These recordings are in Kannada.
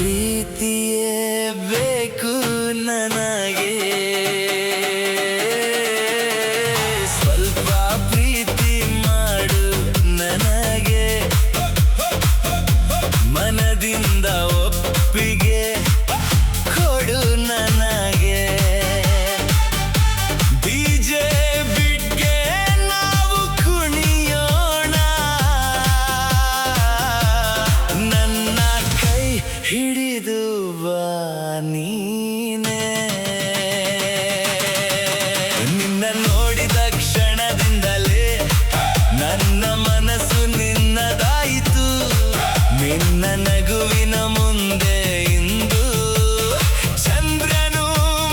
ಪ್ರೀತಿಯೇ ಬೇಕು ನನಗೆ, ಸ್ವಲ್ಪ ಪ್ರೀತಿ ಮಾಡು ನನಗೆ, ಮನದಿಂದ ಒಪ್ಪಿಗೆ ಕೊಡು ನನಗೆ. ಡಿಜೆ ಬಿಟ್ಗೆ ನಾವು ಕುಣಿಯೋಣ, ನನ್ನ ಕೈ ಹಿಡಿದು ಬಾ ನೀನೆ. ನಿನ್ನ ನೋಡಿದ ಕ್ಷಣದಿಂದಲೇ ನನ್ನ ಮನಸ್ಸು ನಿನ್ನದಾಯಿತು. ನಿನ್ನ ನಗುವಿನ ಮುಂದೆ ಇಂದು ಚಂದ್ರನು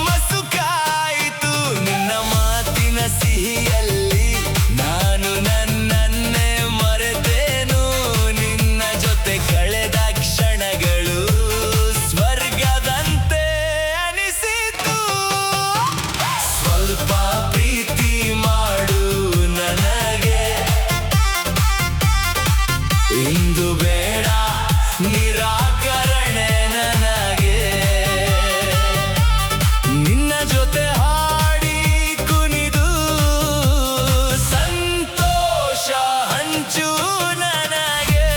ಮಸುಕಾಯಿತು. ನಿನ್ನ ಮಾತಿನ ಸಿಹಿಯಲ್ಲಿ ನಾನು ನನ್ನನ್ನೇ ಮರೆತೇನು. ನಿನ್ನ ಜೊತೆ ಕಳೆದ ಕ್ಷಣಗಳು ಸ್ವರ್ಗದಂತೆ ಅನಿಸಿತು. ಸ್ವಲ್ಪ ಪ್ರೀತಿ ಮಾಡು ನನಗೆ, ಇಂದು ಬೇಡ ನಿರಾಕರಣೆ ನನಗೆ. ನಿನ್ನ ಜೊತೆ ಹಾಡಿ ಕುಣಿದು ಸಂತೋಷ ಹಂಚು ನನಗೆ.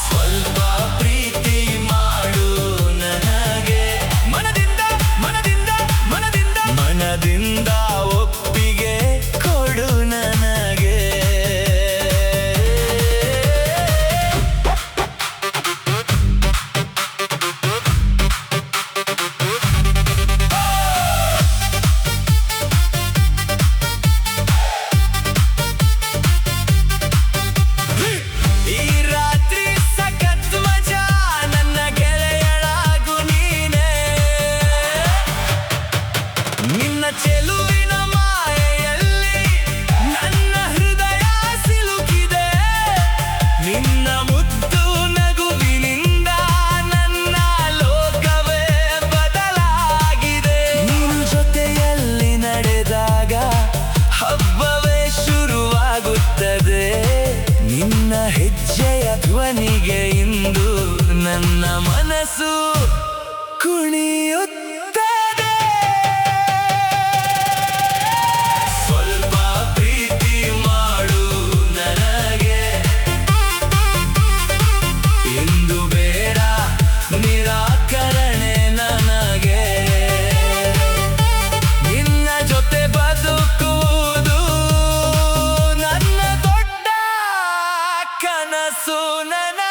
ಸ್ವಲ್ಪ ಪ್ರೀತಿ ಮಾಡು ನನಗೆ, ಮನದಿಂದ ಮನದಿಂದ ಮನದಿಂದ ಮನದಿಂದ ಒಪ್ಪಿಗೆ ಕೊಡು ನನಗೆ. ಈ ರಾತ್ರಿ ಸಖತ್ ಮಜಾ, ನನ್ನ ಗೆಳೆಯಳಾಗು ನೀನೆ. ನಿನ್ನ ಚೆಲುವಿನ ಮಾಯೆಯಲ್ಲಿ ನನ್ನ ಹೃದಯ ಸಿಲುಕಿದೆ. ನಿನ್ನ ಮುದ್ದು ನಗುವಿನಿಂದ ನನ್ನ ಲೋಕವೇ ಬದಲಾಗಿದೆ. ನೀನು ಜೊತೆಯಲ್ಲಿ ನಡೆದಾಗ ಹಬ್ಬವೇ ಶುರುವಾಗುತ್ತದೆ. ನಿನ್ನ ಹೆಜ್ಜೆಯ ಧ್ವನಿಗೆ ಇಂದು ನನ್ನ ಮನಸ್ಸು ಕುಣಿಯುತ್ತದೆ. ಸ್ವಲ್ಪ ಪ್ರೀತಿ ಮಾಡು ನನಗೆ, ಇಂದು ಬೇಡ ನಿರಾಕರಣೆ ನನಗೆ. ನಿನ್ನ ಜೊತೆ ಬದುಕುವುದು ನನ್ನ ದೊಡ್ಡ ಕನಸು ನನಗೆ.